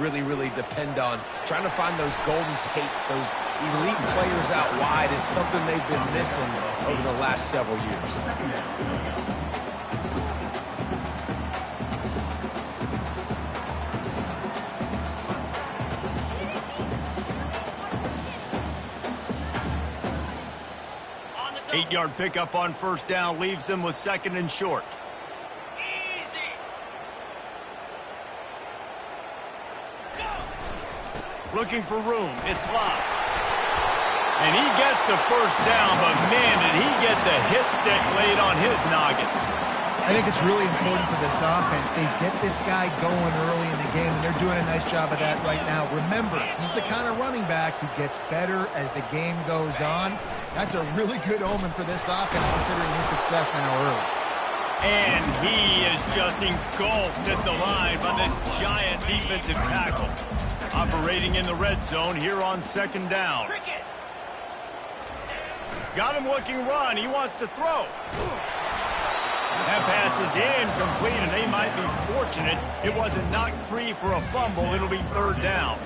really, really depend on. Trying to find those golden takes, those elite players out wide is something they've been missing over the last several years. Eight-yard pickup on first down leaves them with 2nd and short. Easy. Looking for room. It's Lott. And he gets the first down, but man, did he get the hit stick laid on his noggin. I think it's really important for this offense. They get this guy going early in the game, and they're doing a nice job of that right now. Remember, he's the kind of running back who gets better as the game goes on. That's a really good omen for this offense, considering his success now early. And he is just engulfed at the line by this giant defensive tackle. Operating in the red zone here on 2nd down. Got him looking run. He wants to throw. That pass is incomplete, and they might be fortunate it wasn't knocked free for a fumble. It'll be 3rd down.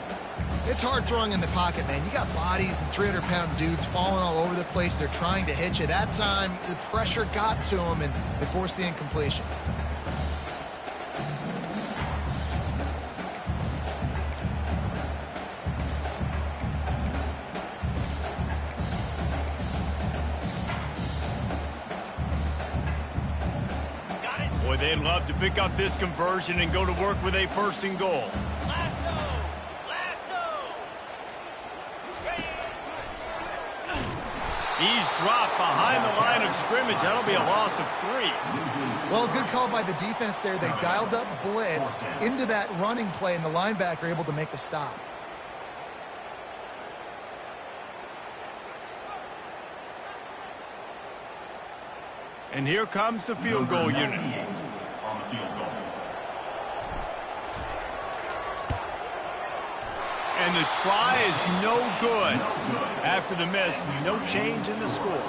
It's hard throwing in the pocket, man. You got bodies and 300-pound dudes falling all over the place. They're trying to hit you. That time, the pressure got to them, and they forced the incompletion. Boy, they'd love to pick up this conversion and go to work with a 1st and goal. He's dropped behind the line of scrimmage. That'll be a loss of 3. Well, good call by the defense there. They dialed up blitz into that running play, and the linebacker able to make the stop. And here comes the field goal unit. And the try is no good. After the miss, no change in the score.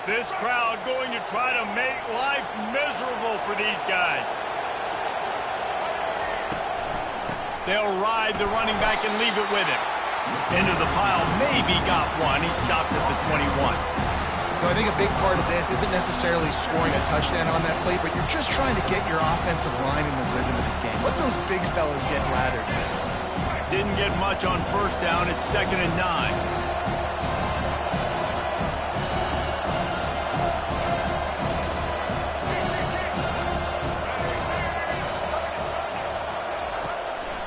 This crowd going to try to make life miserable for these guys. They'll ride the running back and leave it with him. Into the pile, maybe got one. He stopped at the 21. I think a big part of this isn't necessarily scoring a touchdown on that play, but you're just trying to get your offensive line in the rhythm of the game. Let those big fellas get lathered. Didn't get much on first down. It's 2nd and 9.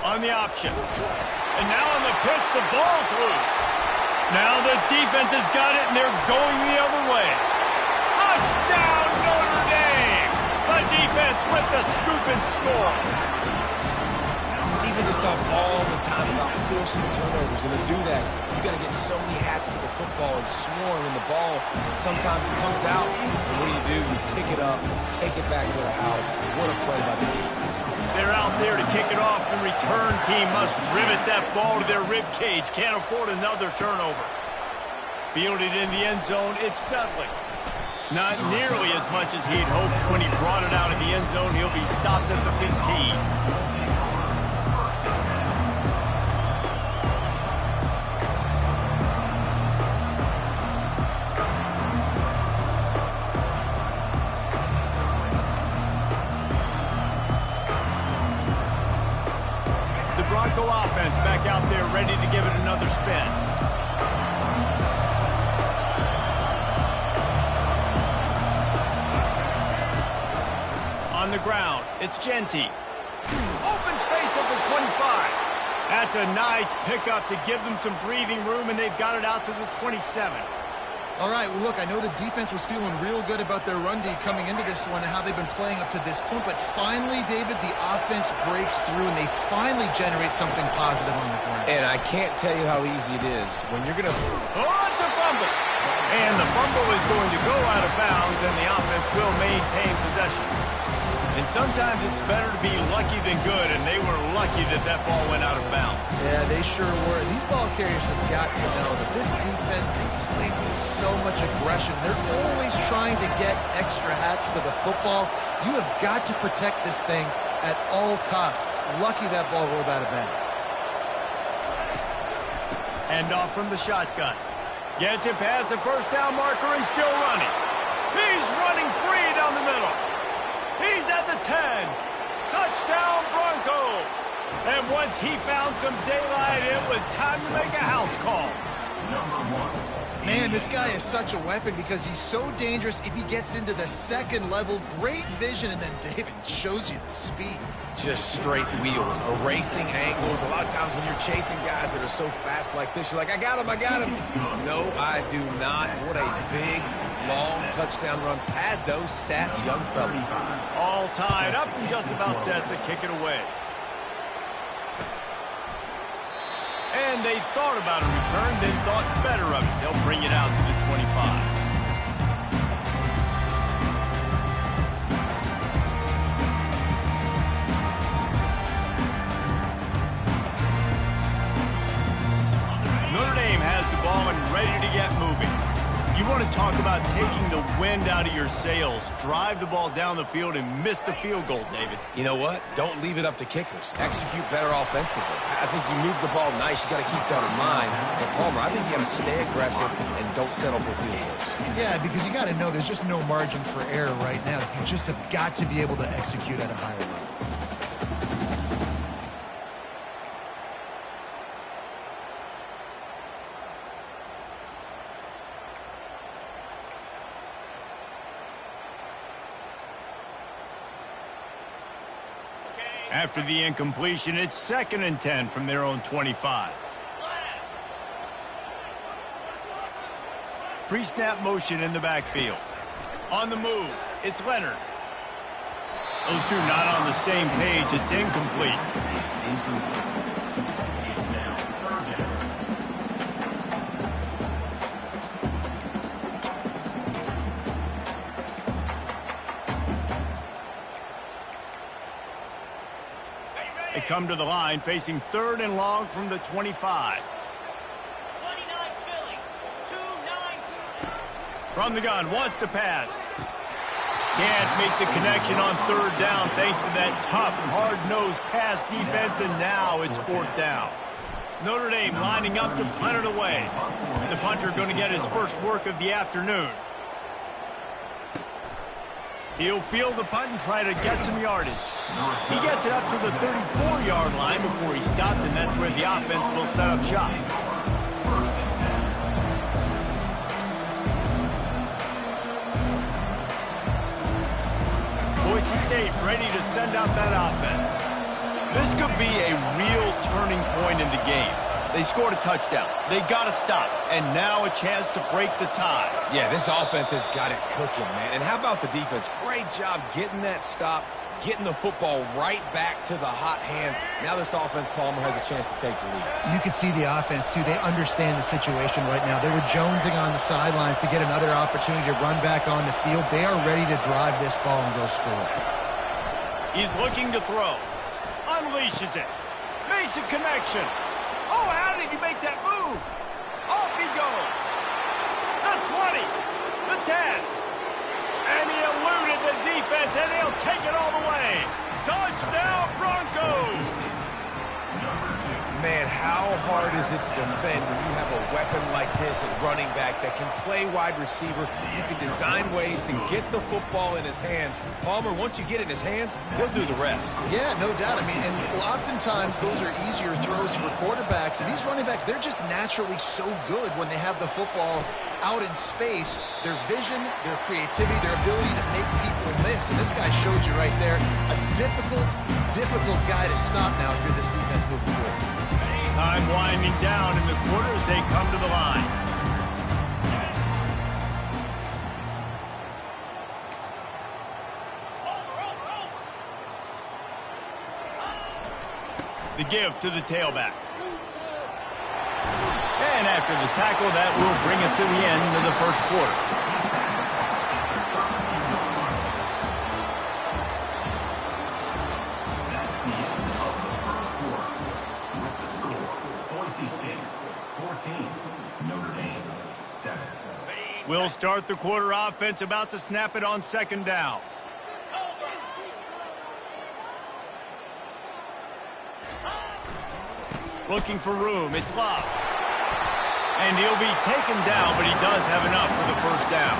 On the option. And now on the pitch, the ball's loose. Now the defense has got it, and they're going the other way. Touchdown, Notre Dame! The defense with the scoop and score. Defenses talk all the time about forcing turnovers, and to do that, you got to get so many hats to the football and swarm, and the ball sometimes comes out. And what do? You pick it up, take it back to the house. What a play by the defense. They're out there to kick it off. The return team must rivet that ball to their rib cage. Can't afford another turnover. Fielded in the end zone, it's Bentley. Not nearly as much as he'd hoped when he brought it out of the end zone. He'll be stopped at the 15. Bronco offense back out there ready to give it another spin. On the ground, it's Genty. Open space at the 25. That's a nice pickup to give them some breathing room, and they've got it out to the 27. All right, well, look, I know the defense was feeling real good about their run D coming into this one and how they've been playing up to this point, but finally, David, the offense breaks through and they finally generate something positive on the ground. And I can't tell you how easy it is when you're going to... Oh, it's a fumble. And the fumble is going to go out of bounds, and the offense will maintain possession. And sometimes it's better to be lucky than good, and they were lucky that that ball went out of bounds. Yeah, they sure were. These ball carriers have got to know that this defense, they play with so much aggression. They're always trying to get extra hats to the football. You have got to protect this thing at all costs. Lucky that ball rolled out of bounds. Hand off from the shotgun. Gets it past the first down marker and still running. He's running free down the middle. He's at the 10. Touchdown Broncos. And once he found some daylight, it was time to make a house call. Man, this guy is such a weapon because he's so dangerous if he gets into the second level. Great vision, and then David shows you the speed. Just straight wheels, erasing angles. A lot of times when you're chasing guys that are so fast like this, you're like, I got him, I got him. No, I do not. What a big, long touchdown run. Pad those stats, young fella. All tied up and just about set to kick it away. And they thought about a return, then thought better of it. They'll bring it out to the 25. Notre Dame has the ball and ready to get moving. You want to talk about taking the wind out of your sails. Drive the ball down the field and miss the field goal, David. You know what? Don't leave it up to kickers. Execute better offensively. I think you move the ball nice. You got to keep that in mind. But Palmer, I think you got to stay aggressive and don't settle for field goals. Yeah, because you got to know there's just no margin for error right now. You just have got to be able to execute at a higher level. After the incompletion, it's 2nd and 10 from their own 25. Pre-snap motion in the backfield. On the move, it's Leonard. Those two not on the same page. It's incomplete. They come to the line facing 3rd and long from the 25. 29 Philly, 2-9. From the gun, wants to pass. Can't make the connection on 3rd down thanks to that tough, hard-nosed pass defense, and now it's 4th down. Notre Dame lining up to punt it away. The punter going to get his first work of the afternoon. He'll field the punt and try to get some yardage. He gets it up to the 34-yard line before he stopped, and that's where the offense will set up shop. Boise State ready to send out that offense. This could be a real turning point in the game. They scored a touchdown. They got to stop. And now a chance to break the tie. Yeah, this offense has got it cooking, man. And how about the defense? Great job getting that stop, getting the football right back to the hot hand. Now this offense, Palmer, has a chance to take the lead. You can see the offense, too. They understand the situation right now. They were jonesing on the sidelines to get another opportunity to run back on the field. They are ready to drive this ball and go score. He's looking to throw. Unleashes it. Makes a connection. Oh, how did he make that move? Off he goes. The 20. The 10. And he eluded the defense, and he'll take it all the way. Touchdown, Broncos! Man, how hard is it to defend when you have a weapon like this at running back that can play wide receiver? You can design ways to get the football in his hand. Palmer, once you get it in his hands, he'll do the rest. Yeah, no doubt. I mean, and oftentimes those are easier throws for quarterbacks. And these running backs, they're just naturally so good when they have the football out in space. Their vision, their creativity, their ability to make people miss. And this guy showed you right there, a difficult guy to stop now if you're this defense moving forward. Time winding down in the quarter as they come to the line. The give to the tailback. And after after the tackle, that will bring us to the end of the first quarter. We'll start the quarter. Offense about to snap it on second down. Looking for room. It's Love. And he'll be taken down, but he does have enough for the first down.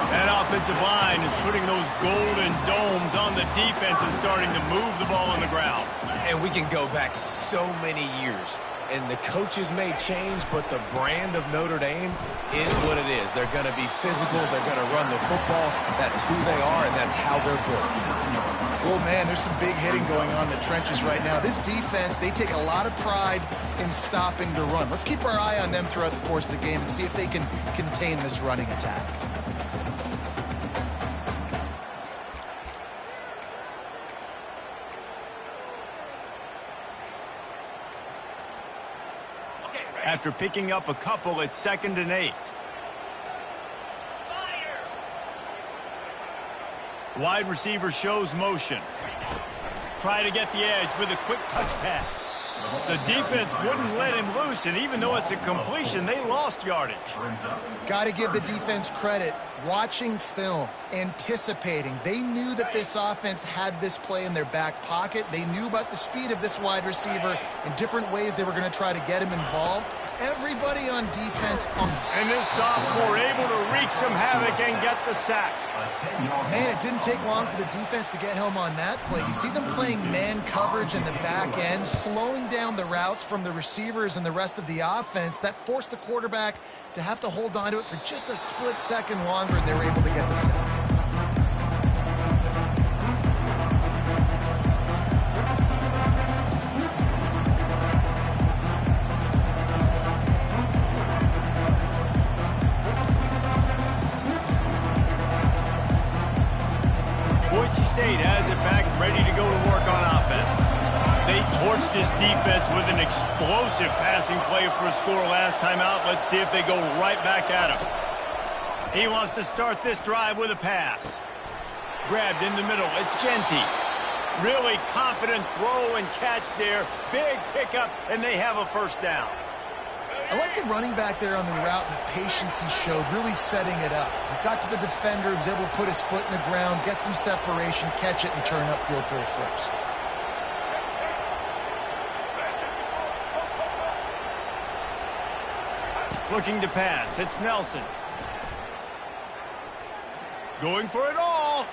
That offensive line is putting those golden domes on the defense and starting to move the ball on the ground. And we can go back so many years. And the coaches may change, but the brand of Notre Dame is what it is. They're going to be physical. They're going to run the football. That's who they are, and that's how they're built. Well, man, there's some big hitting going on in the trenches right now. This defense, they take a lot of pride in stopping the run. Let's keep our eye on them throughout the course of the game and see if they can contain this running attack. After picking up a couple, it's 2nd and 8. Wide receiver shows motion. Try to get the edge with a quick touch pass. The defense wouldn't let him loose, and even though it's a completion, they lost yardage. Got to give the defense credit. Watching film, anticipating. They knew that this offense had this play in their back pocket. They knew about the speed of this wide receiver and different ways they were going to try to get him involved. Everybody on defense. And this sophomore able to wreak some havoc and get the sack. Man, it didn't take long for the defense to get home on that play. You see them playing man coverage in the back end, slowing down the routes from the receivers and the rest of the offense. That forced the quarterback to have to hold on to it for just a split second longer, and they were able to get the sack. State has it back, ready to go to work on offense. They torched this defense with an explosive passing play for a score last time out. Let's see if they go right back at him. He wants to start this drive with a pass. Grabbed in the middle. It's Genty. Really confident throw and catch there. Big pickup, and they have a first down. I like the running back there on the route and the patience he showed, really setting it up. He got to the defender, was able to put his foot in the ground, get some separation, catch it, and turn upfield for the first. Looking to pass. It's Nelson. Going for it all.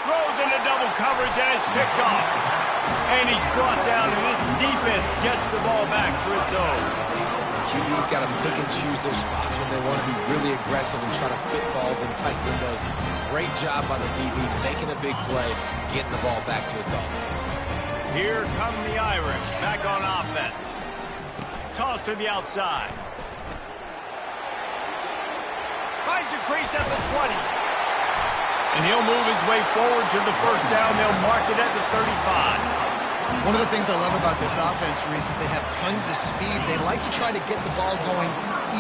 Throws into double coverage, and it's picked off. And he's brought down, and this defense gets the ball back for its own. QB's got to pick and choose their spots when they want to be really aggressive and try to fit balls in tight windows. Great job by the DB, making a big play, getting the ball back to its offense. Here come the Irish, back on offense. Toss to the outside. Finds a crease at the 20. And he'll move his way forward to the first down. They'll mark it at the 35. One of the things I love about this offense, Reese, is they have tons of speed. They like to try to get the ball going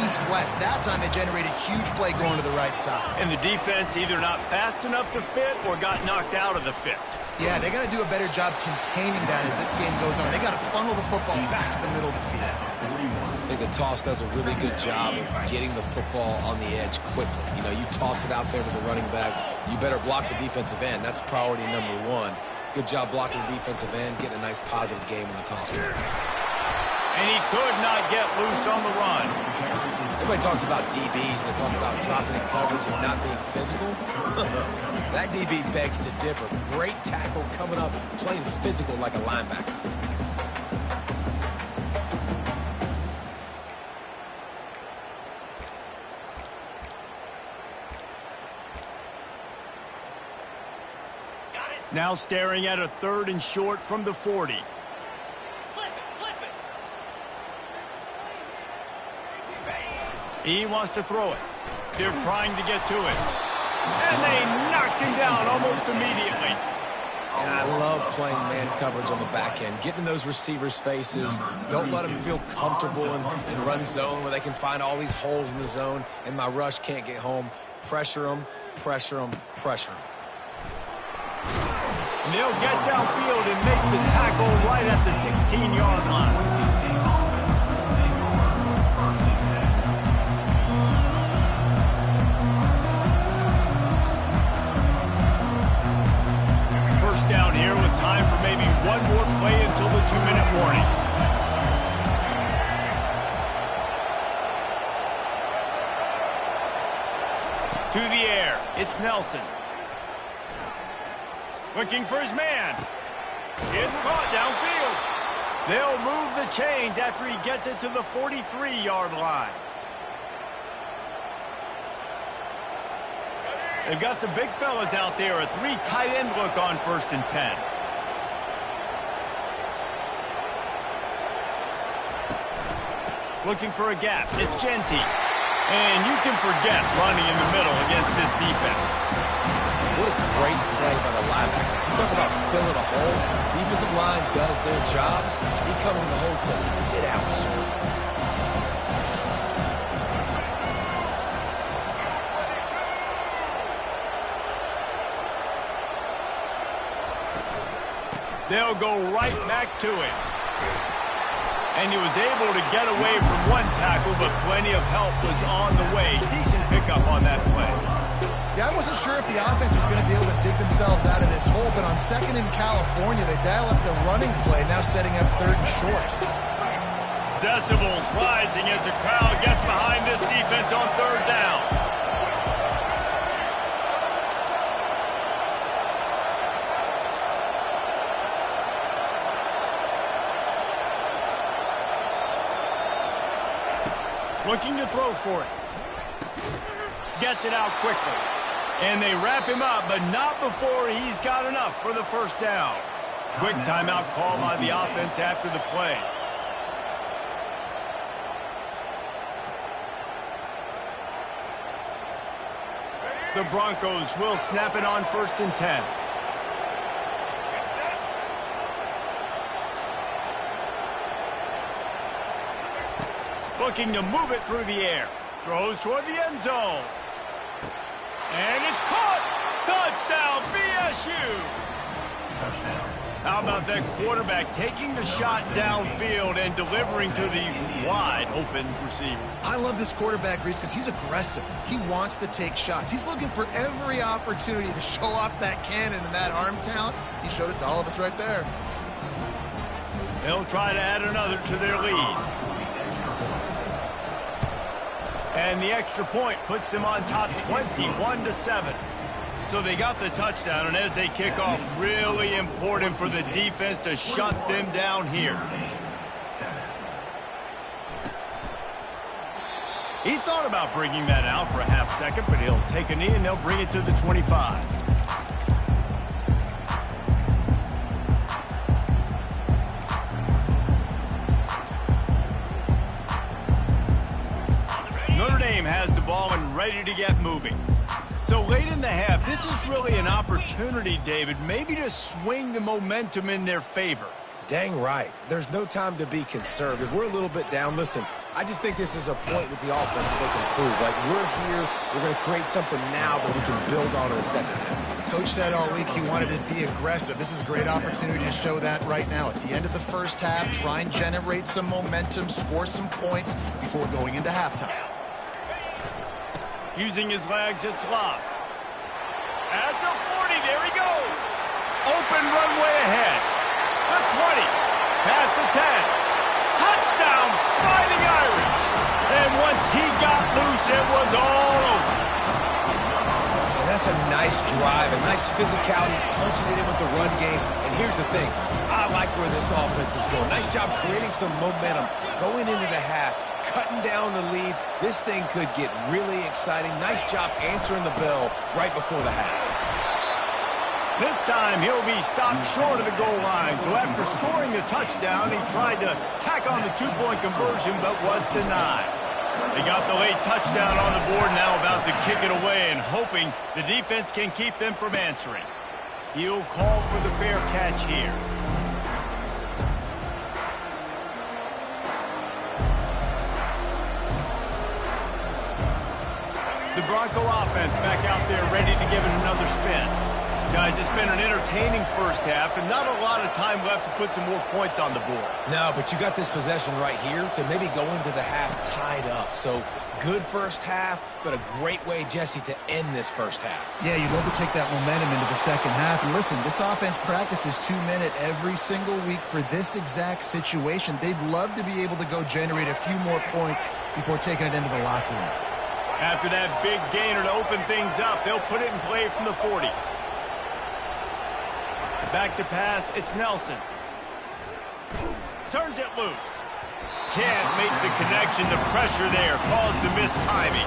east-west. That time they generate a huge play going to the right side. And the defense either not fast enough to fit or got knocked out of the fit. Yeah, they got to do a better job containing that as this game goes on. They got to funnel the football back to the middle of the field. I think the toss does a really good job of getting the football on the edge quickly. You know, you toss it out there to the running back, you better block the defensive end. That's priority number one. Good job blocking the defensive end, getting a nice positive game in the toss. And he could not get loose on the run. Everybody talks about DBs. They talk about dropping in coverage and not being physical. That DB begs to differ. Great tackle coming up, playing physical like a linebacker. Now staring at a 3rd and short from the 40. Flip it. He wants to throw it. They're trying to get to it. And they knocked him down almost immediately. And I love playing man coverage on the back end, getting in those receivers' faces. Don't let them feel comfortable in run zone where they can find all these holes in the zone and my rush can't get home. Pressure them, pressure them, pressure them. And they'll get downfield and make the tackle right at the 16-yard line. Down here with time for maybe one more play until the 2-minute warning. To the air, it's Nelson. Looking for his man. It's caught downfield. They'll move the chains after he gets it to the 43-yard line. They've got the big fellas out there, a 3 tight end look on 1st and 10. Looking for a gap. It's Genty. And you can forget running in the middle against this defense. What a great play by the linebacker. You talk about filling a hole. Defensive line does their jobs. He comes in the hole and says, sit out, sir. They'll go right back to it. And he was able to get away from one tackle, but plenty of help was on the way. Decent pickup on that play. Yeah, I wasn't sure if the offense was going to be able to dig themselves out of this hole, but on 2nd in California, they dial up the running play, now setting up 3rd and short. Decibels rising as the crowd gets behind this defense on 3rd down. Looking to throw for it. Gets it out quickly. And they wrap him up, but not before he's got enough for the 1st down. Quick timeout call by the offense after the play. The Broncos will snap it on 1st and 10. Looking to move it through the air. Throws toward the end zone. And it's caught! Touchdown, BSU! How about that quarterback taking the shot downfield and delivering to the wide-open receiver? I love this quarterback, Reese, because he's aggressive. He wants to take shots. He's looking for every opportunity to show off that cannon and that arm talent. He showed it to all of us right there. They'll try to add another to their lead. And the extra point puts them on top 21-7. So they got the touchdown, and as they kick off, really important for the defense to shut them down here. He thought about bringing that out for a half second, but he'll take a knee and they'll bring it to the 25. Notre Dame has the ball and ready to get moving. So late in the half, this is really an opportunity, David, maybe to swing the momentum in their favor. Dang right. There's no time to be conservative. We're a little bit down. Listen, I just think this is a point with the offense that they can prove. Like, we're here, we're going to create something now that we can build on in the second half. Coach said all week he wanted to be aggressive. This is a great opportunity to show that right now. At the end of the first half, try and generate some momentum, score some points before going into halftime. Using his legs, it's Love. At the 40, there he goes. Open runway ahead. The 20, past the 10. Touchdown, Fighting Irish. And once he got loose, it was all over. And that's a nice drive, a nice physicality, punching it in with the run game. And here's the thing, I like where this offense is going. Nice job creating some momentum, going into the half, cutting down the lead. This thing could get really exciting. Nice job answering the bell right before the half. This time, he'll be stopped short of the goal line. So after scoring the touchdown, he tried to tack on the two-point conversion, but was denied. They got the late touchdown on the board, now about to kick it away and hoping the defense can keep them from answering. He'll call for the fair catch here. The Bronco offense back out there ready to give it another spin. Guys, it's been an entertaining first half and not a lot of time left to put some more points on the board. No, but you got this possession right here to maybe go into the half tied up. So good first half, but a great way, Jesse, to end this first half. Yeah, you'd love to take that momentum into the second half. And listen, this offense practices 2-minute every single week for this exact situation. They'd love to be able to go generate a few more points before taking it into the locker room. After that big gainer to open things up, they'll put it in play from the 40. Back to pass, it's Nelson. Turns it loose. Can't make the connection. The pressure there caused the missed timing.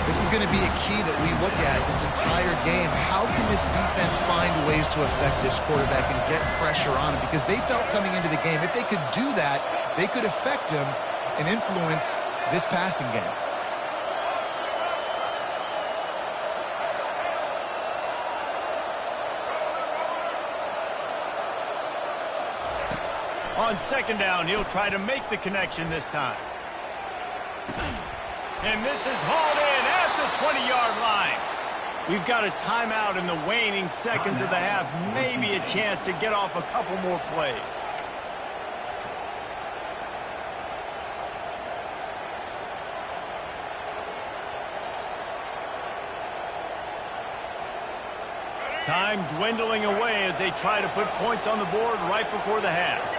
This is going to be a key that we look at this entire game. How can this defense find ways to affect this quarterback and get pressure on him? Because they felt coming into the game, if they could do that, they could affect him and influence this passing game. On second down, he'll try to make the connection this time. And this is hauled in at the 20-yard line. We've got a timeout in the waning seconds of the half. Maybe a chance to get off a couple more plays. Time dwindling away as they try to put points on the board right before the half.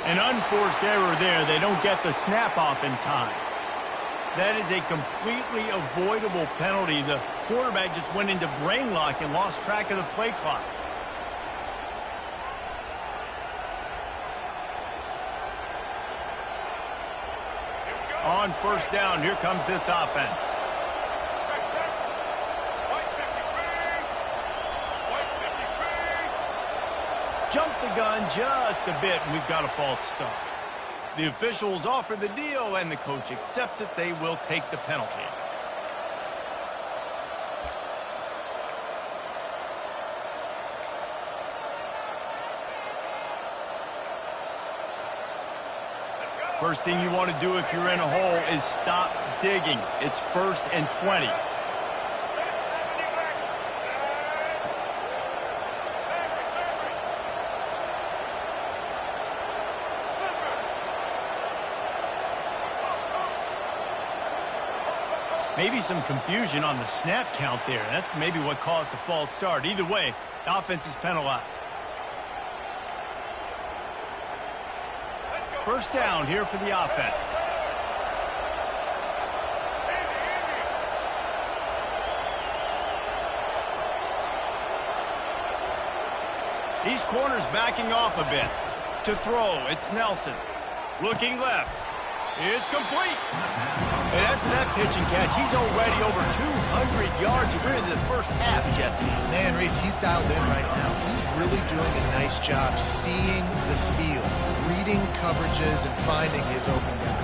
An unforced error there. They don't get the snap off in time. That is a completely avoidable penalty. The quarterback just went into brain lock and lost track of the play clock. On first down, here comes this offense. Jumped the gun just a bit, and we've got a false start. The officials offer the deal, and the coach accepts it. They will take the penalty. First thing you want to do if you're in a hole is stop digging. It's 1st and 20. Maybe some confusion on the snap count there. That's maybe what caused the false start. Either way, the offense is penalized. First down here for the offense. These corners backing off a bit. To throw, it's Nelson. Looking left. It's complete. And after that pitch and catch, he's already over 200 yards. We're in the first half, Jesse. Man, Reese, he's dialed in right now. He's really doing a nice job seeing the field, reading coverages, and finding his open guy.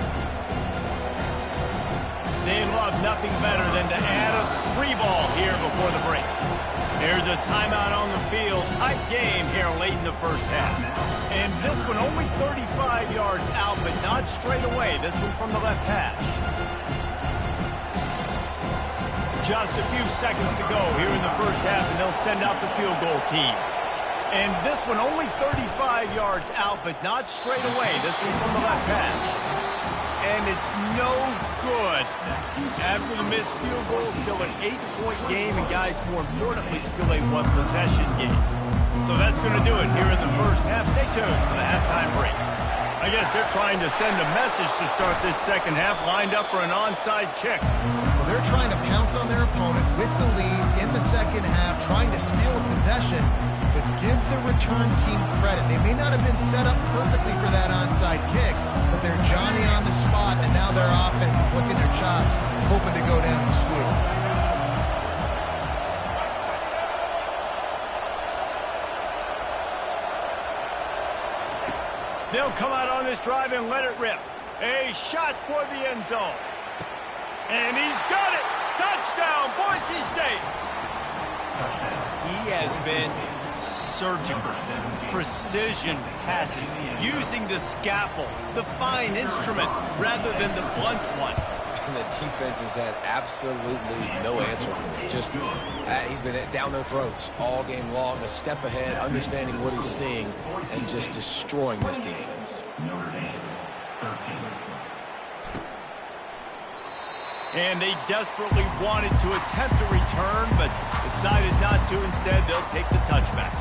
They love nothing better than to add a 3-ball here before the break. There's a timeout on the field. Tight game here late in the first half. And this one only 35 yards out, but not straight away. This one from the left hash. Just a few seconds to go here in the first half, and they'll send out the field goal team. And this one only 35 yards out, but not straight away. This one from the left hash. And it's no good. After the missed field goal, still an 8-point game, and guys, more importantly, still a 1-possession game. So that's going to do it here in the first half. Stay tuned for the halftime break. I guess they're trying to send a message to start this second half, lined up for an onside kick. Well, they're trying to pounce on their opponent with the lead in the second half, trying to steal a possession, but give the return team credit. They may not have been set up perfectly for that onside kick, but they're Johnny on the spot, and now their offense is licking their chops, hoping to go down and score. They'll come out on this drive and let it rip. A shot toward the end zone. And he's got it. Touchdown, Boise State. He has been surgical, precision passes, using the scalpel, the fine instrument, rather than the blunt one. And the defense has had absolutely no answer for it. Just, he's been down their throats all game long, a step ahead, understanding what he's seeing, and just destroying this defense. And they desperately wanted to attempt a return, but decided not to. Instead, they'll take the touchback.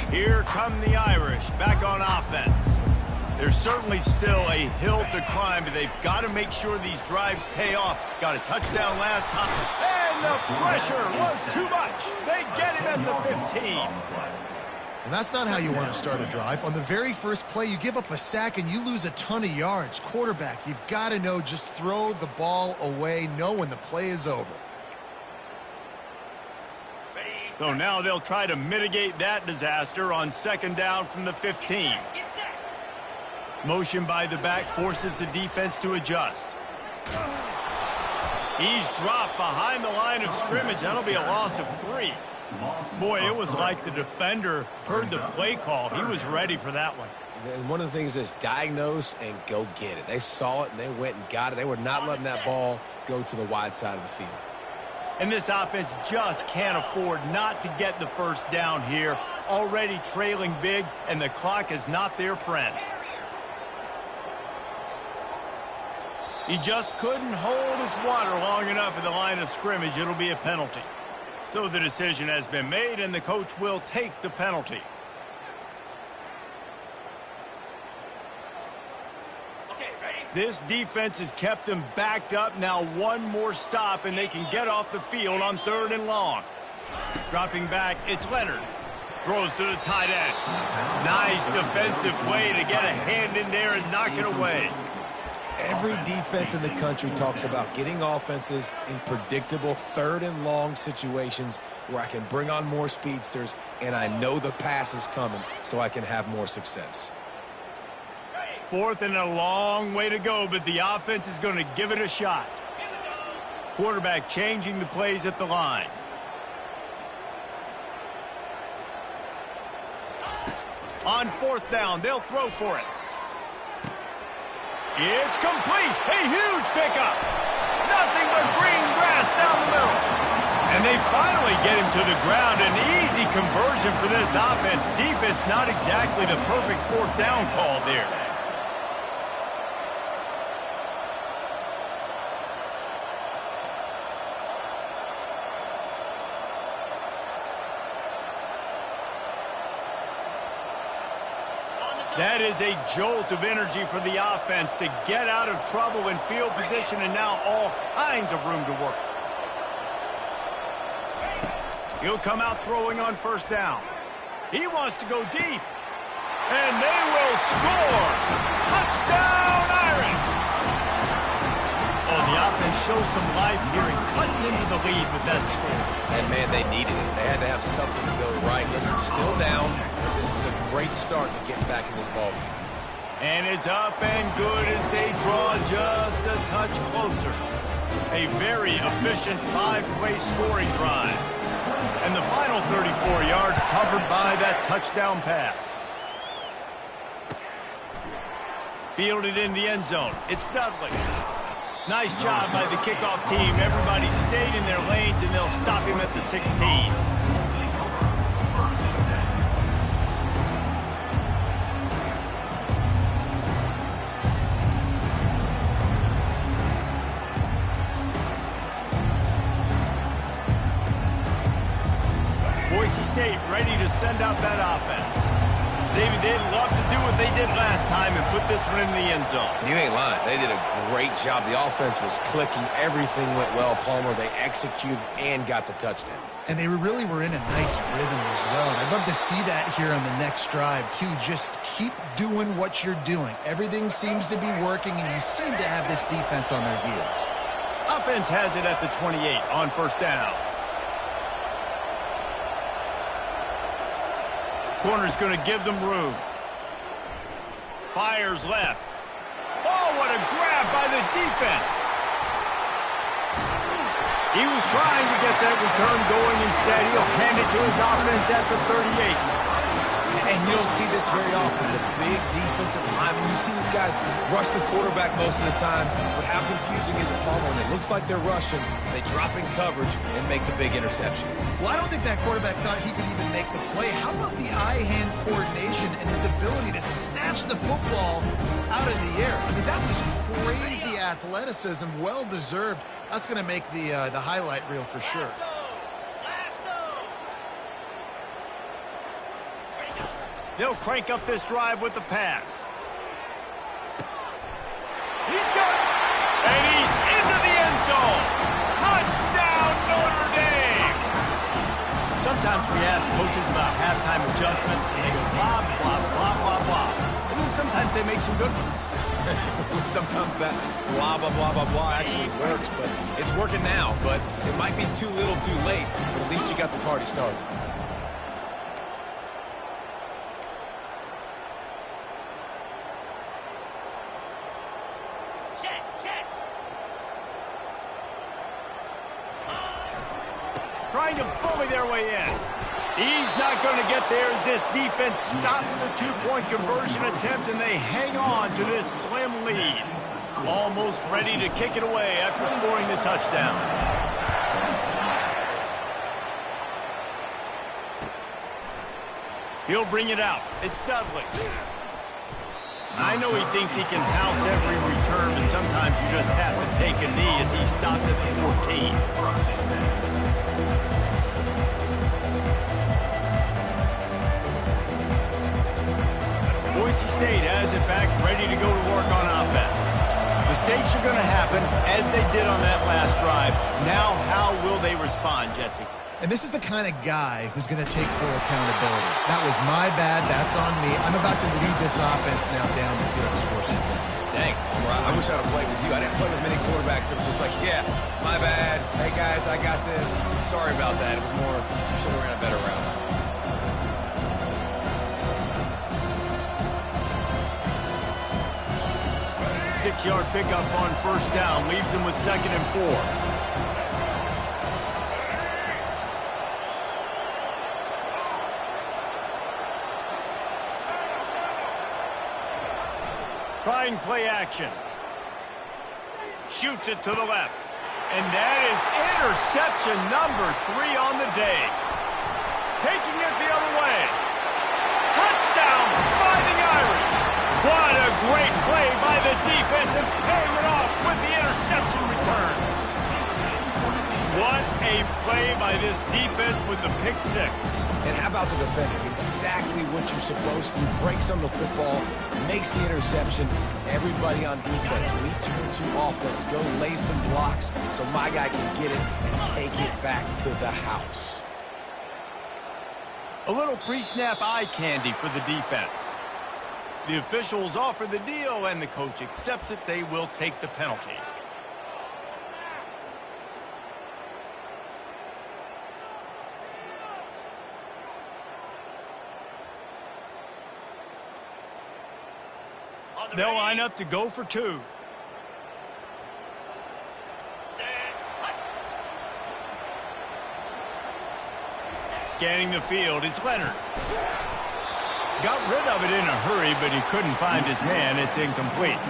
Here come the Irish, back on offense. There's certainly still a hill to climb, but they've got to make sure these drives pay off. Got a touchdown last time. And the pressure was too much. They get him at the 15. And that's not how you want to start a drive. On the very first play, you give up a sack and you lose a ton of yards. Quarterback, you've got to know, just throw the ball away, know when the play is over. So now they'll try to mitigate that disaster on second down from the 15. Motion by the back forces the defense to adjust. He's dropped behind the line of scrimmage. That'll be a loss of 3. Boy, it was like the defender heard the play call. He was ready for that one. And one of the things is diagnose and go get it. They saw it and they went and got it. They were not letting that ball go to the wide side of the field. And this offense just can't afford not to get the first down here. Already trailing big, and the clock is not their friend. He just couldn't hold his water long enough at the line of scrimmage. It'll be a penalty. So the decision has been made, and the coach will take the penalty. Okay, ready? This defense has kept them backed up. Now one more stop, and they can get off the field on 3rd and long. Dropping back, it's Leonard. Throws to the tight end. Nice defensive play to get a hand in there and knock it away. Every defense in the country talks about getting offenses in predictable 3rd and long situations where I can bring on more speedsters and I know the pass is coming so I can have more success. 4th and a long way to go, but the offense is going to give it a shot. Quarterback changing the plays at the line. On 4th down, they'll throw for it. It's complete. A huge pickup. Nothing but green grass down the middle. And they finally get him to the ground. An easy conversion for this offense. Defense not exactly the perfect 4th down call there. That is a jolt of energy for the offense to get out of trouble in field position, and now all kinds of room to work. He'll come out throwing on 1st down. He wants to go deep. And they will score. Touchdown, Irish! Oh, the offense shows some life here and cuts into the lead with that score. And, man, they needed it. They had to have something to go right. Listen, still down. This is a great start to getting back in this ballgame. And it's up and good as they draw just a touch closer. A very efficient 5-play scoring drive. And the final 34 yards covered by that touchdown pass. Fielded in the end zone. It's Dudley. Nice job by the kickoff team. Everybody stayed in their lanes, and they'll stop him at the 16. Boise State ready to send out that offense. David, they'd love to do what they did last time and put this one in the end zone. You ain't lying. They did a great job. The offense was clicking. Everything went well, Palmer. They executed and got the touchdown. And they really were in a nice rhythm as well. And I'd love to see that here on the next drive, too. Just keep doing what you're doing. Everything seems to be working, and you seem to have this defense on their heels. Offense has it at the 28 on 1st down. Corner's going to give them room. Fires left. Oh, what a grab by the defense. He was trying to get that return going. Instead, he'll hand it to his offense at the 38. And you don't see this very often, the big defensive linemen. You see these guys rush the quarterback most of the time, but how confusing is it, Palmer? When it looks like they're rushing, they drop in coverage and make the big interception. Well, I don't think that quarterback thought he could even make the play. How about the eye-hand coordination and his ability to snatch the football out of the air? I mean, that was crazy athleticism, well-deserved. That's going to make the highlight reel for sure. They'll crank up this drive with the pass. He's got it. And he's into the end zone. Touchdown, Notre Dame. Sometimes we ask coaches about halftime adjustments, and they go blah, blah, blah, blah, blah. And then sometimes they make some good ones. Sometimes that blah, blah, blah, blah, blah actually works, but it's working now. But it might be too little too late, but at least you got the party started. Trying to bully their way in. He's not going to get there as this defense stops the two-point conversion attempt, and they hang on to this slim lead. Almost ready to kick it away after scoring the touchdown. He'll bring it out. It's Dudley. I know he thinks he can house every return, but sometimes you just have to take a knee as he stopped at the 14. Boise State has it back, ready to go to work on offense. Mistakes are going to happen, as they did on that last drive. Now, how will they respond, Jesse? And this is the kind of guy who's going to take full accountability. That was my bad. That's on me. I'm about to lead this offense now down the field to score some points. Dang, I wish I'd have played with you. I didn't play with many quarterbacks that was just like, yeah, my bad. Hey, guys, I got this. Sorry about that. It was more, you should have ran a better route. Six-yard pickup on first down leaves them with 2nd and 4. Trying play action. Shoots it to the left. And that is interception number 3 on the day. Taking it the other way. Touchdown, Fighting Irish. What a great play by the defense and paying it off with the interception return. What a play by this defense with the pick 6. And how about the defender? Exactly what you're supposed to. Breaks on the football, makes the interception. Everybody on defense, we turn to offense. Go lay some blocks so my guy can get it and take it back to the house. A little pre-snap eye candy for the defense. The officials offer the deal, and the coach accepts it. They will take the penalty. They'll line up to go for 2. Scanning the field, it's Leonard. Got rid of it in a hurry, but he couldn't find his man. It's incomplete.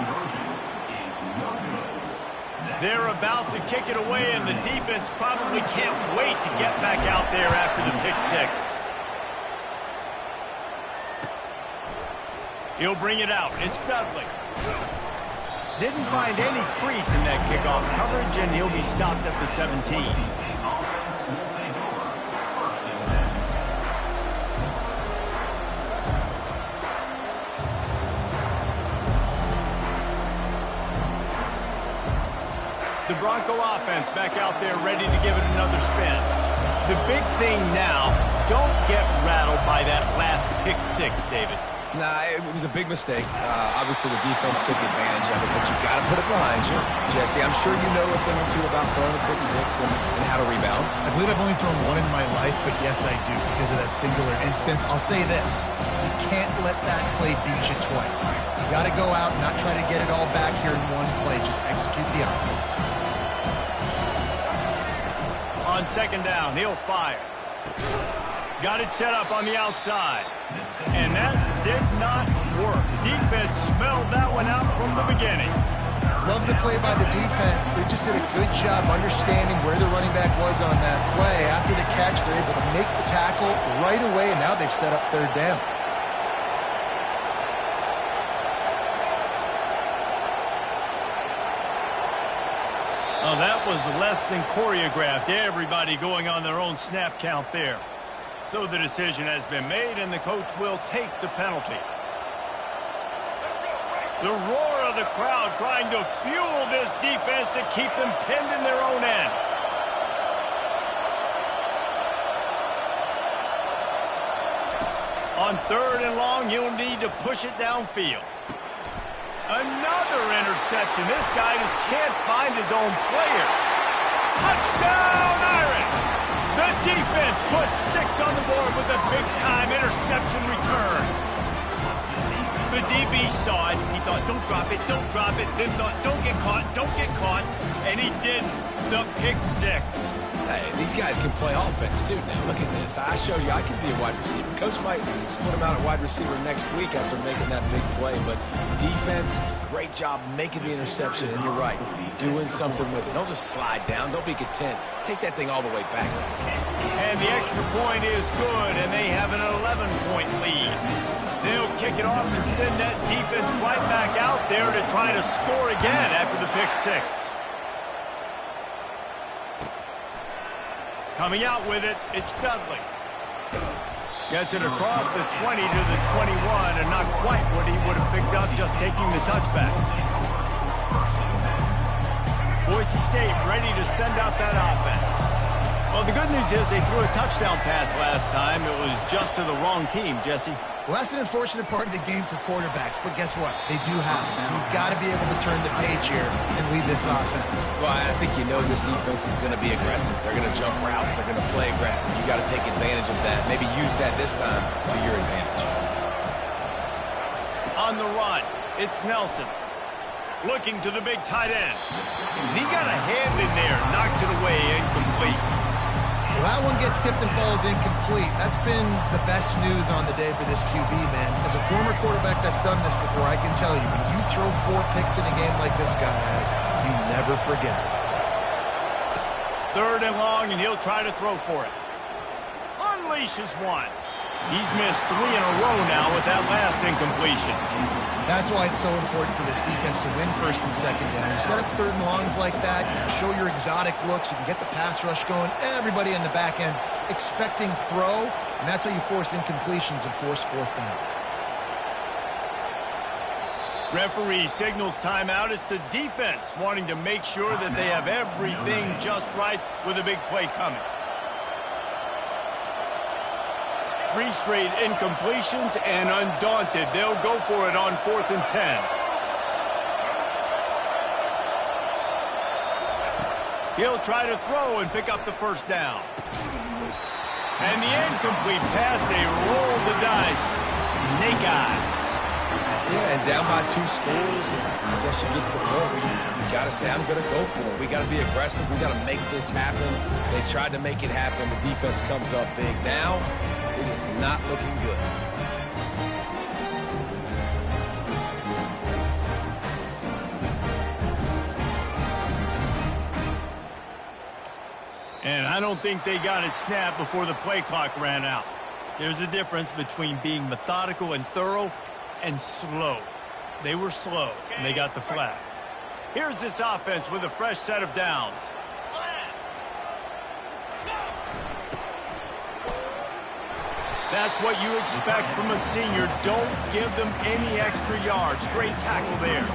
They're about to kick it away, and the defense probably can't wait to get back out there after the pick 6. He'll bring it out. It's Dudley. Didn't find any crease in that kickoff coverage, and he'll be stopped at the 17. The Bronco offense back out there ready to give it another spin. The big thing now, don't get rattled by that last pick 6, David. Nah, it was a big mistake. Obviously, the defense took advantage of it, but you got to put it behind you. Jesse, I'm sure you know a thing or two about throwing a pick six and how to rebound. I believe I've only thrown one in my life, but yes, I do because of that singular instance. I'll say this. You can't let that play beat you twice. You got to go out and not try to get it all back here in one play. Just execute the offense. On second down, he'll fire. Got it set up on the outside. And that did not work. Defense smelled that one out from the beginning. Love the play by the defense. They just did a good job understanding where the running back was on that play. After the catch, they're able to make the tackle right away, and now they've set up third down. Oh, that was less than choreographed. Everybody going on their own snap count there. So the decision has been made, and the coach will take the penalty. The roar of the crowd trying to fuel this defense to keep them pinned in their own end. On third and long, he'll need to push it downfield. Another interception. This guy just can't find his own players. Touchdown, Irish! The defense puts 6 on the board with a big-time interception return. The DB saw it. He thought, don't drop it, don't drop it. Then thought, don't get caught. And he did the pick 6. Hey, these guys can play offense, too. Now, look at this. I showed you I can be a wide receiver. Coach might split him out at wide receiver next week after making that big play. But defense, great job making the interception. And you're right, doing something with it. Don't just slide down. Don't be content. Take that thing all the way back. And the extra point is good, and they have an 11-point lead. They'll kick it off and send that defense right back out there to try to score again after the pick 6. Coming out with it, it's Dudley. Gets it across the 20 to the 21, and not quite what he would have picked up just taking the touchback. Boise State ready to send out that offense. Well, the good news is they threw a touchdown pass last time. It was just to the wrong team, Jesse. Well, that's an unfortunate part of the game for quarterbacks, but guess what? They do have it, so you've got to be able to turn the page here and lead this offense. Well, I think you know this defense is going to be aggressive. They're going to jump routes. They're going to play aggressive. You got to take advantage of that. Maybe use that this time to your advantage. On the run, it's Nelson. Looking to the big tight end. And he got a hand in there, knocks it away, incomplete. Well, that one gets tipped and falls incomplete. That's been the best news on the day for this QB, man. As a former quarterback that's done this before, I can tell you, when you throw 4 picks in a game like this guy has, you never forget it. Third and long, and he'll try to throw for it. Unleashes one. He's missed 3 in a row now with that last incompletion. That's why it's so important for this defense to win first and second down. You set up third and longs like that, you can show your exotic looks, you can get the pass rush going, everybody in the back end expecting throw, and that's how you force incompletions and force 4th downs. Referee signals timeout. It's the defense wanting to make sure that they have everything just right with a big play coming. 3 straight incompletions, and undaunted, they'll go for it on 4th and 10. He'll try to throw and pick up the first down. And the incomplete pass, they roll the dice. Snake eyes. Yeah, and down by 2 scores, I guess you get to the point where you got to say, I'm going to go for it. We got to be aggressive. We got to make this happen. They tried to make it happen. The defense comes up big. Now, it is not looking good. And I don't think they got it snapped before the play clock ran out. There's a difference between being methodical and thorough and slow. They were slow, and they got the flag. Here's this offense with a fresh set of downs. That's what you expect from a senior. Don't give them any extra yards. Great tackle there.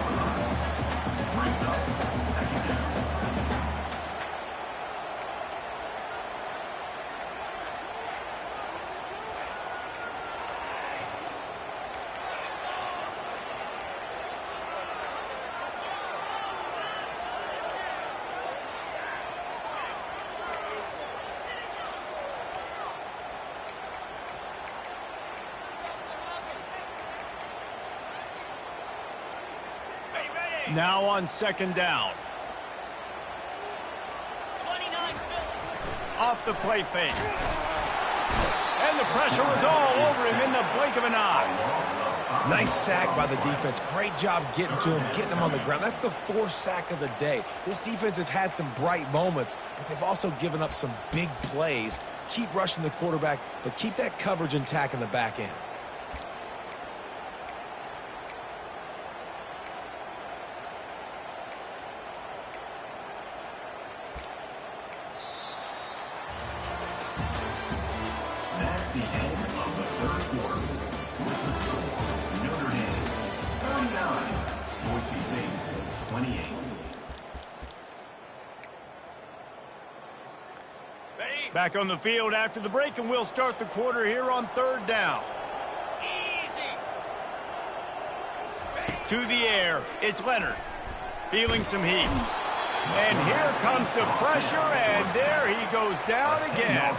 Now on second down. 29 Philly. Off the play fake. And the pressure was all over him in the blink of an eye. Nice sack by the defense. Great job getting to him, getting him on the ground. That's the fourth sack of the day. This defense have had some bright moments, but they've also given up some big plays. Keep rushing the quarterback, but keep that coverage intact in the back end. That's the end of the third quarter. With the score, Notre Dame 39, Boise State 28. Back on the field after the break, and we'll start the quarter here on third down. Easy. To the air, it's Leonard. Feeling some heat. And here comes the pressure, and there he goes down again.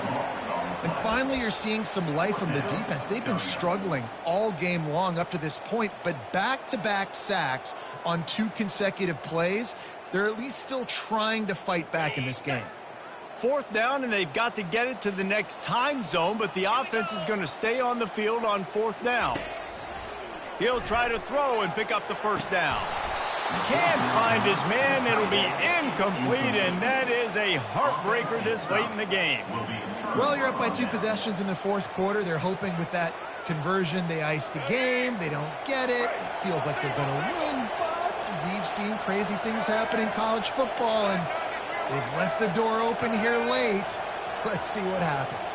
And finally, you're seeing some life from the defense. They've been struggling all game long up to this point, but back-to-back sacks on 2 consecutive plays, they're at least still trying to fight back in this game. Fourth down, and they've got to get it to the next time zone, but the offense is going to stay on the field on fourth down. He'll try to throw and pick up the first down. Can't find his man. It'll be incomplete, and that is a heartbreaker this late in the game. Well, you're up by 2 possessions in the fourth quarter. They're hoping with that conversion they ice the game. They don't get it. It feels like they're going to win, but we've seen crazy things happen in college football, and they've left the door open here late. Let's see what happens.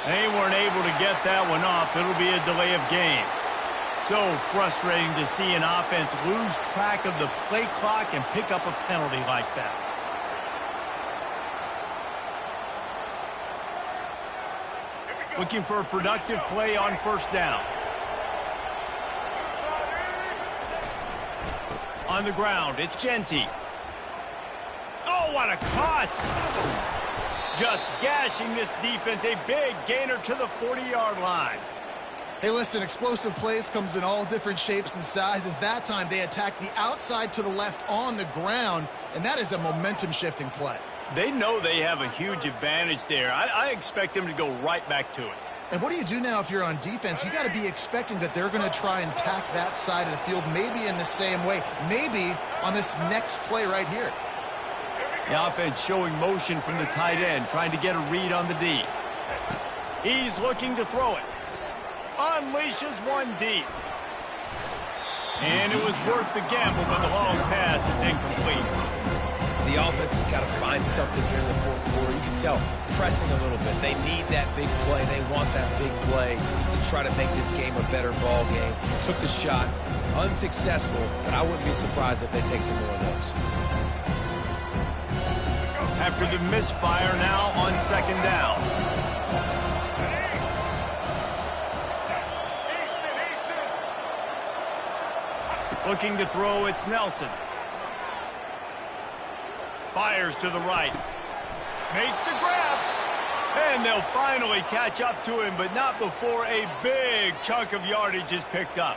They weren't able to get that one off. It'll be a delay of game. So frustrating to see an offense lose track of the play clock and pick up a penalty like that. Looking for a productive play on first down. On the ground, it's Genty. Oh, what a cut! Just gashing this defense, a big gainer to the 40-yard line. Hey, listen, explosive plays comes in all different shapes and sizes. That time they attack the outside to the left on the ground, and that is a momentum-shifting play. They know they have a huge advantage there. I expect them to go right back to it. And what do you do now if you're on defense? You got to be expecting that they're going to try and tack that side of the field, maybe in the same way, maybe on this next play right here. The offense showing motion from the tight end, trying to get a read on the D. He's looking to throw it. Unleashes one deep. And it was worth the gamble, but the long pass is incomplete. The offense has got to find something here in the fourth quarter. You can tell pressing a little bit. They need that big play. They want that big play to try to make this game a better ball game. Took the shot, unsuccessful, but I wouldn't be surprised if they take some more of those. After the misfire, now on second down. Looking to throw, it's Nelson. Fires to the right. Makes the grab. And they'll finally catch up to him, but not before a big chunk of yardage is picked up.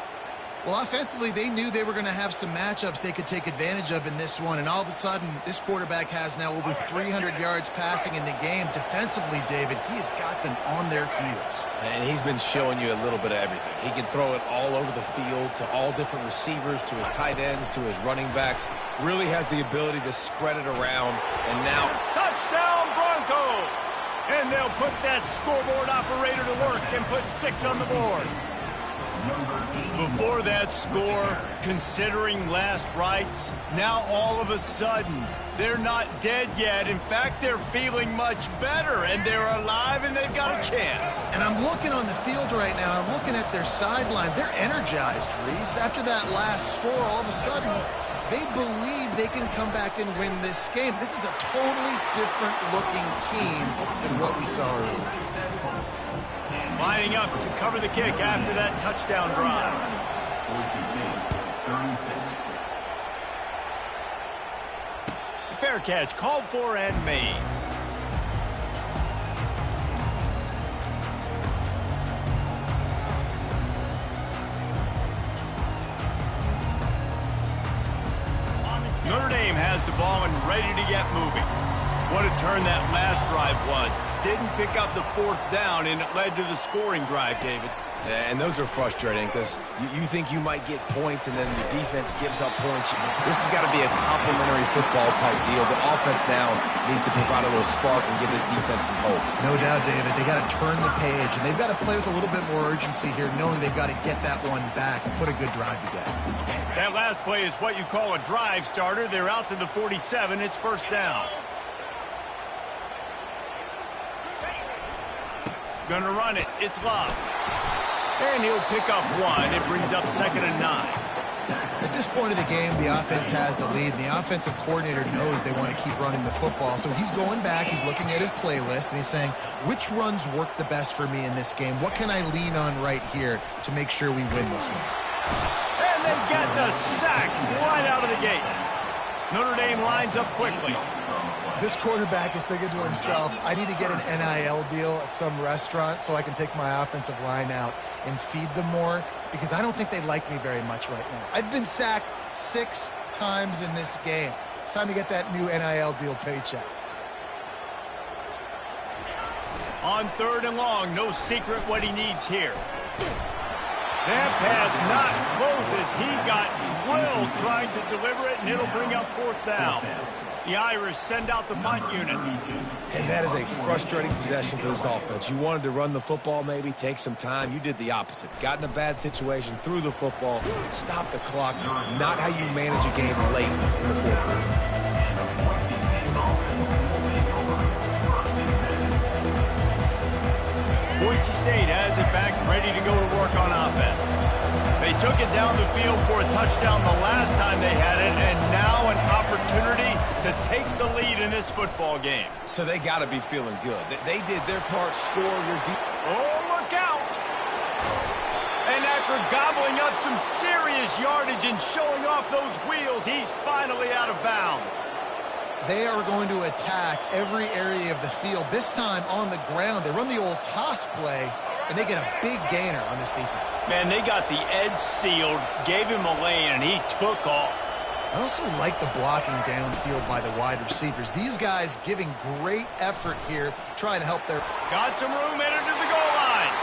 Well, offensively, they knew they were going to have some matchups they could take advantage of in this one, and all of a sudden, this quarterback has now over 300 yards passing in the game. Defensively, David, he has got them on their heels. And he's been showing you a little bit of everything. He can throw it all over the field to all different receivers, to his tight ends, to his running backs. Really has the ability to spread it around, and now... Touchdown, Broncos! And they'll put that scoreboard operator to work and put 6 on the board. Before that score, considering last rites, now all of a sudden, they're not dead yet. In fact, they're feeling much better, and they're alive, and they've got a chance. And I'm looking on the field right now. I'm looking at their sideline. They're energized, Reese. After that last score, all of a sudden, they believe they can come back and win this game. This is a totally different-looking team than what we saw earlier. Lining up to cover the kick after that touchdown drive. Fair catch called for and made. ready to get moving. What a turn that last drive was. Didn't pick up the fourth down, and it led to the scoring drive, David. And those are frustrating because you think you might get points and then the defense gives up points. This has got to be a complimentary football type deal. The offense now needs to provide a little spark and give this defense some hope. No doubt, David. They got to turn the page, and they've got to play with a little bit more urgency here, knowing they've got to get that one back and put a good drive together. That last play is what you call a drive starter. They're out to the 47. It's first down. Gonna run it. It's Love. And he'll pick up one. It brings up 2nd and 9. At this point of the game, the offense has the lead, and the offensive coordinator knows they want to keep running the football. So he's going back, he's looking at his playlist, and he's saying, which runs work the best for me in this game? What can I lean on right here to make sure we win this one? And they get the sack right out of the gate. Notre Dame lines up quickly. This quarterback is thinking to himself, I need to get an NIL deal at some restaurant so I can take my offensive line out and feed them more, because I don't think they like me very much right now. I've been sacked 6 times in this game. It's time to get that new NIL deal paycheck. On 3rd and long, no secret what he needs here. That pass not close as he got drilled trying to deliver it, and it'll bring up 4th down. The Irish send out the punt unit. And that is a frustrating possession for this offense. You wanted to run the football, maybe take some time. You did the opposite. Got in a bad situation, threw the football, stopped the clock. Not how you manage a game late in the 4th quarter. Boise State has it back, ready to go to work on offense. They took it down the field for a touchdown the last time they had it, and now an opportunity to take the lead in this football game. So they got to be feeling good. They did their part, score your deep. Oh, look out! And after gobbling up some serious yardage and showing off those wheels, he's finally out of bounds. They are going to attack every area of the field, this time on the ground. They run the old toss play, and they get a big gainer on this defense. Man, they got the edge sealed, gave him a lane, and he took off. I also like the blocking downfield by the wide receivers. These guys giving great effort here, trying to help their... Got some room, headed to the goal line.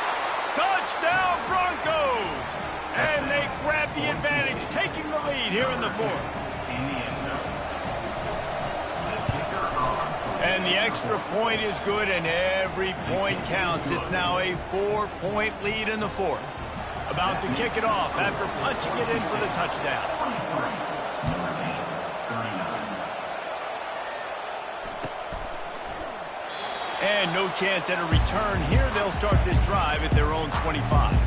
Touchdown, Broncos! And they grab the advantage, taking the lead here in the 4th. And the extra point is good, and every point counts. It's now a 4-point lead in the 4th. About to kick it off after punching it in for the touchdown. And no chance at a return here. They'll start this drive at their own 25.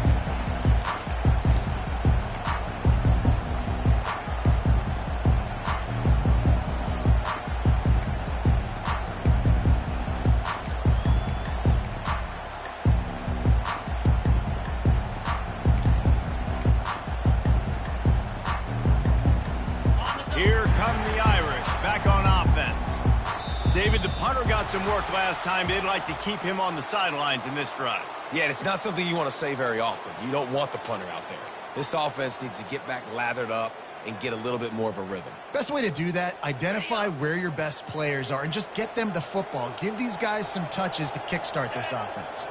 David, the punter got some work last time. They'd like to keep him on the sidelines in this drive. Yeah, it's not something you want to say very often. You don't want the punter out there. This offense needs to get back lathered up and get a little bit more of a rhythm. Best way to do that, identify where your best players are and just get them the football. Give these guys some touches to kickstart this offense.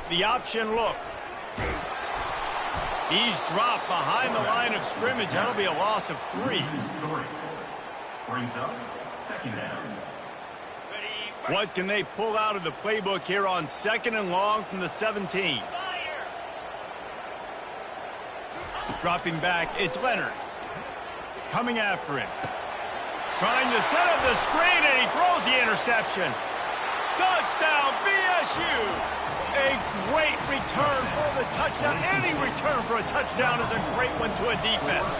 The option look. He's dropped behind the line of scrimmage. That'll be a loss of 3. Brings up 2nd down. What can they pull out of the playbook here on 2nd and long from the 17? Dropping back, it's Leonard. Coming after him. Trying to set up the screen, and he throws the interception. Touchdown, BSU! A great return for the touchdown. Any return for a touchdown is a great one to a defense.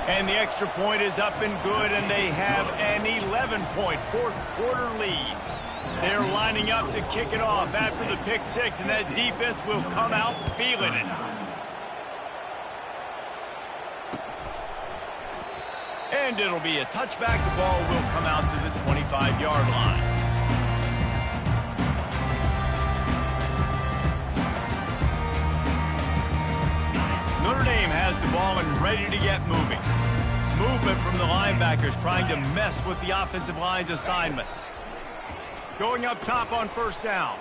And the extra point is up and good, and they have an 11-point 4th quarter lead. They're lining up to kick it off after the pick 6, and that defense will come out feeling it. And it'll be a touchback. The ball will come out to the 25-yard line. Notre Dame has the ball and ready to get moving. Movement from the linebackers trying to mess with the offensive line's assignments. Going up top on first down.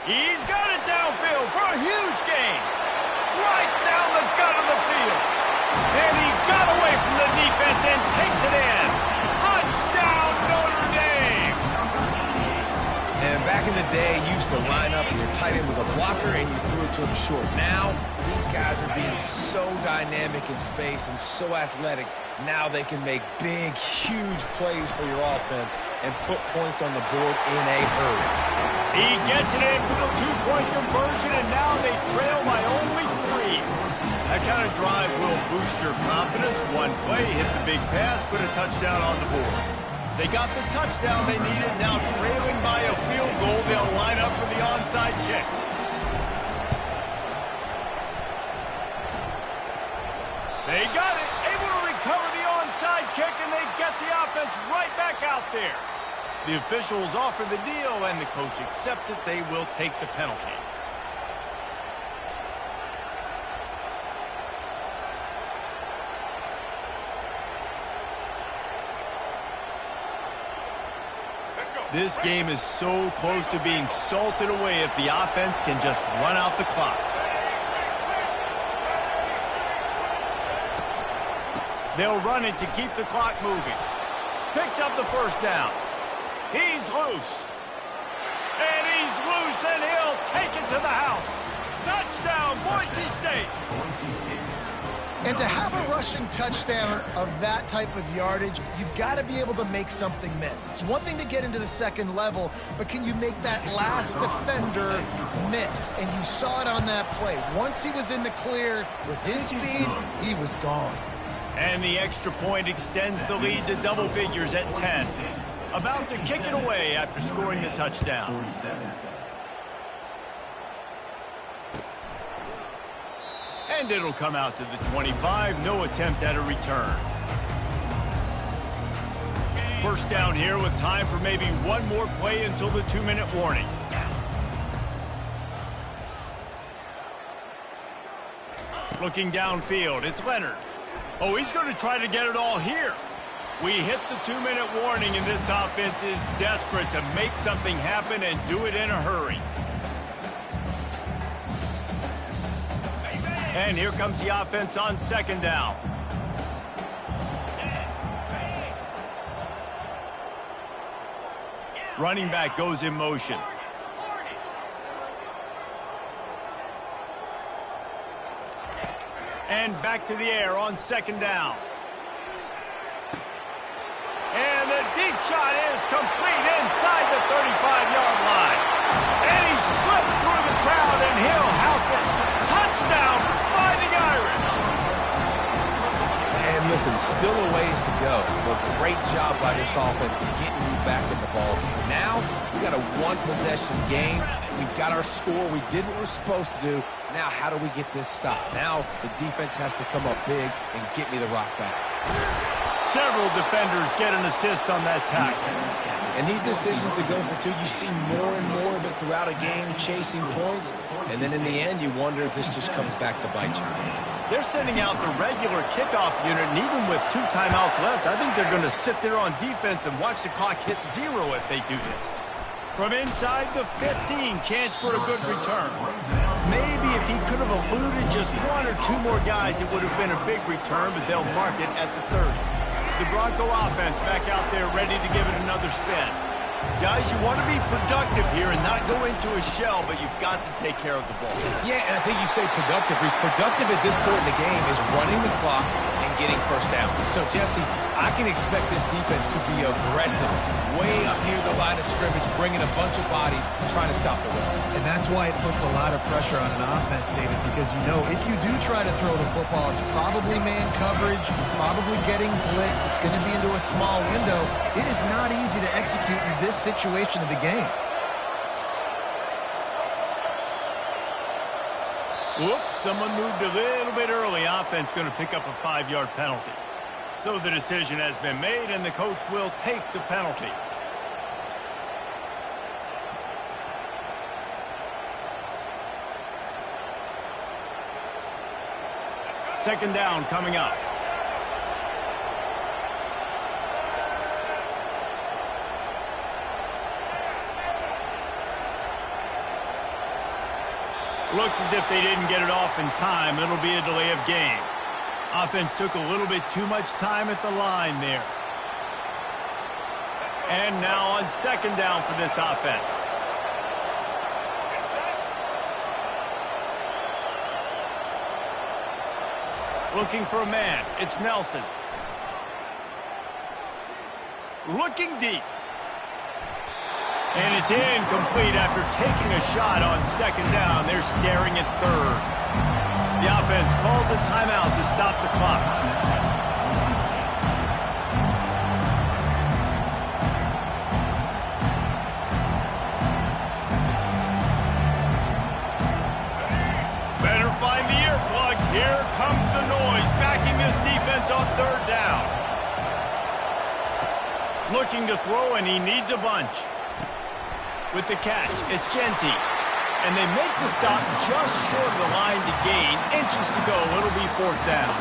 He's got it downfield for a huge gain. Right down the gut of the field. And he got away from the defense and takes it in. Touchdown, Notre Dame! And back in the day, you used to line up and your tight end was a blocker and you threw it to him short. Now, these guys are being so dynamic in space and so athletic. Now they can make big, huge plays for your offense and put points on the board in a hurry. He gets it in for the two-point conversion, and now they trail by only 3. That kind of drive will boost your confidence. One play, hit the big pass, put a touchdown on the board. They got the touchdown they needed. Now trailing by a field goal, they'll line up for the onside kick. They got it, able to recover the onside kick, and they get the offense right back out there. The officials offer the deal, and the coach accepts it. They will take the penalty. This game is so close to being salted away if the offense can just run out the clock. They'll run it to keep the clock moving. Picks up the first down. He's loose. And he's loose, and he'll take it to the house. Touchdown, Boise State. And to have a rushing touchdown of that type of yardage, you've got to be able to make something miss. It's one thing to get into the second level, but can you make that last defender miss? And you saw it on that play. Once he was in the clear with his speed, he was gone. And the extra point extends the lead to double figures at 10. About to kick it away after scoring the touchdown. And it'll come out to the 25. No attempt at a return. First down here with time for maybe one more play until the 2-minute warning. Looking downfield, it's Leonard. Oh, he's going to try to get it all here. We hit the 2-minute warning, and this offense is desperate to make something happen and do it in a hurry. And here comes the offense on second down. Running back goes in motion. And back to the air on second down. And the deep shot is complete inside the 35-yard line. And he slipped through the crowd, and he'll house it. Touchdown, Fighting Irish. And listen, still a ways to go, but great job by this offense getting you back in the ball game. Now, we got a one-possession game. We've got our score. We did what we're supposed to do. Now, how do we get this stopped? Now, the defense has to come up big and get me the rock back. Several defenders get an assist on that tackle. And these decisions to go for two, you see more and more of it throughout a game, chasing points. And then in the end, you wonder if this just comes back to bite you. They're sending out the regular kickoff unit, and even with 2 timeouts left, I think they're going to sit there on defense and watch the clock hit 0 if they do this. From inside the 15, chance for a good return. Maybe if he could have eluded just 1 or 2 more guys, it would have been a big return, but they'll mark it at the 30. The Bronco offense back out there ready to give it another spin. Guys, you want to be productive here and not go into a shell, but you've got to take care of the ball. Yeah, and I think you say productive. He's productive at this point in the game is running the clock and getting first down. So, Jesse, I can expect this defense to be aggressive, way up near the line of scrimmage, bringing a bunch of bodies, trying to stop the run. And that's why it puts a lot of pressure on an offense, David, because you know if you do try to throw the football, it's probably man coverage, probably getting blitzed, it's going to be into a small window. It is not easy to execute in this situation of the game. Whoops, someone moved a little bit early. Offense going to pick up a 5-yard penalty. So the decision has been made, and the coach will take the penalty. Second down coming up. Looks as if they didn't get it off in time. It'll be a delay of game. Offense took a little bit too much time at the line there. And now on second down for this offense. Looking for a man. It's Nelson. Looking deep. And it's incomplete after taking a shot on second down. They're staring at third. The offense calls a timeout to stop the clock. Better find the earplugs. Here comes the noise, backing this defense on third down. Looking to throw, and he needs a bunch. With the catch, it's Genty. And they make the stop just short of the line to gain. Inches to go. It'll be fourth down.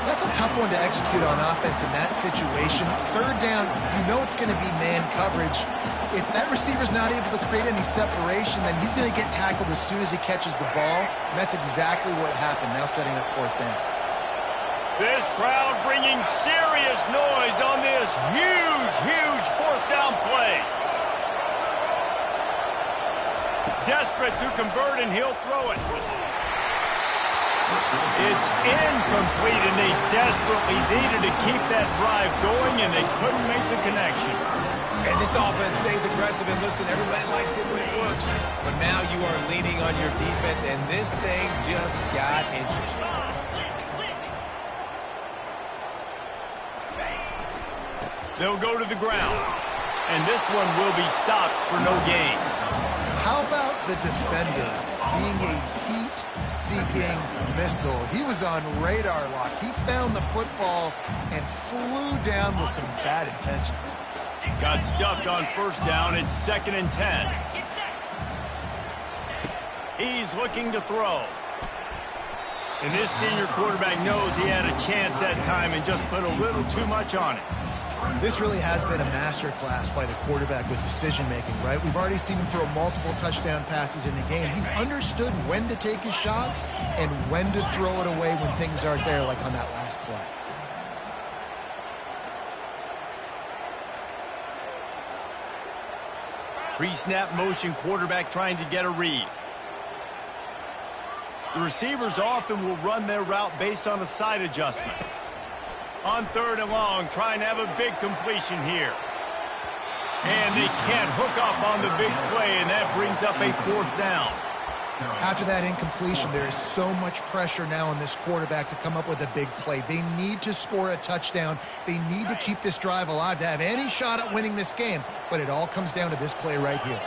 That's a tough one to execute on offense in that situation. Third down, you know it's going to be man coverage. If that receiver's not able to create any separation, then he's going to get tackled as soon as he catches the ball. And that's exactly what happened, now setting up fourth down. This crowd bringing serious noise on this huge fourth down play. Desperate to convert, and he'll throw it. It's incomplete, and they desperately needed to keep that drive going, and they couldn't make the connection. And this offense stays aggressive, and listen, everybody likes it when it works. But now you are leaning on your defense, and this thing just got interesting. They'll go to the ground, and this one will be stopped for no gain. How about the defender being a heat-seeking missile? He was on radar lock. He found the football and flew down with some bad intentions. Got stuffed on first down. It's 2nd and 10. He's looking to throw. And this senior quarterback knows he had a chance that time and just put a little too much on it. This really has been a masterclass by the quarterback with decision-making, right? We've already seen him throw multiple touchdown passes in the game. He's understood when to take his shots and when to throw it away when things aren't there, like on that last play. Pre-snap motion, quarterback trying to get a read. The receivers often will run their route based on a side adjustment. On 3rd and long, trying to have a big completion here. And they can't hook up on the big play, and that brings up a 4th down. After that incompletion, there is so much pressure now on this quarterback to come up with a big play. They need to score a touchdown. They need to keep this drive alive to have any shot at winning this game. But it all comes down to this play right here.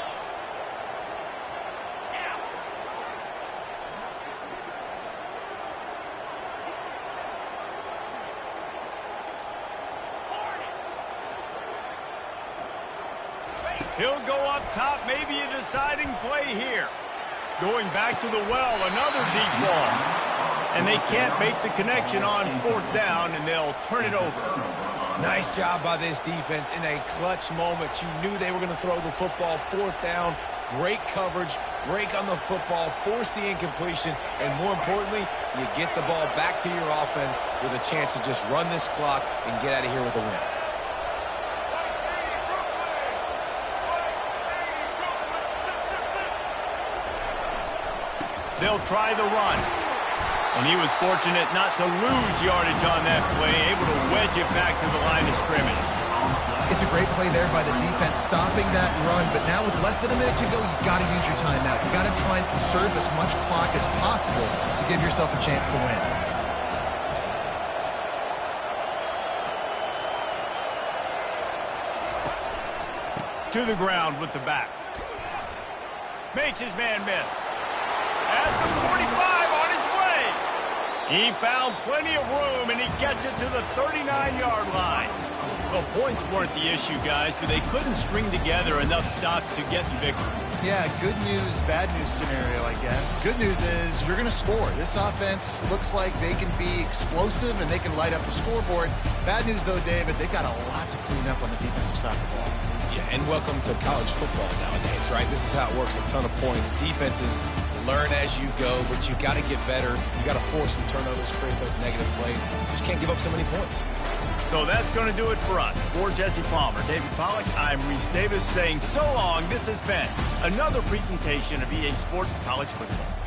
He'll go up top, maybe a deciding play here. Going back to the well, another deep ball. And they can't make the connection on 4th down, and they'll turn it over. Nice job by this defense in a clutch moment. You knew they were going to throw the football. 4th down, great coverage, break on the football, force the incompletion, and more importantly, you get the ball back to your offense with a chance to just run this clock and get out of here with a win. They'll try the run. And he was fortunate not to lose yardage on that play, able to wedge it back to the line of scrimmage. It's a great play there by the defense, stopping that run. But now with less than a minute to go, you've got to use your timeout. You've got to try and conserve as much clock as possible to give yourself a chance to win. To the ground with the back. Makes his man miss. At the 45 on his way. He found plenty of room, and he gets it to the 39-yard line. A Points weren't the issue, guys, but they couldn't string together enough stops to get the victory. Yeah, good news, bad news scenario, I guess. Good news is you're going to score. This offense looks like they can be explosive and they can light up the scoreboard. Bad news, though, David, they've got a lot to clean up on the defensive side of the ball. Yeah, and welcome to college football nowadays, right? This is how it works, a ton of points. Defenses learn as you go, but you got to get better. You got to force some turnovers, create those negative plays. Just can't give up so many points. So that's going to do it for us. For Jesse Palmer, David Pollack, I'm Reese Davis saying so long. This has been another presentation of EA Sports College Football.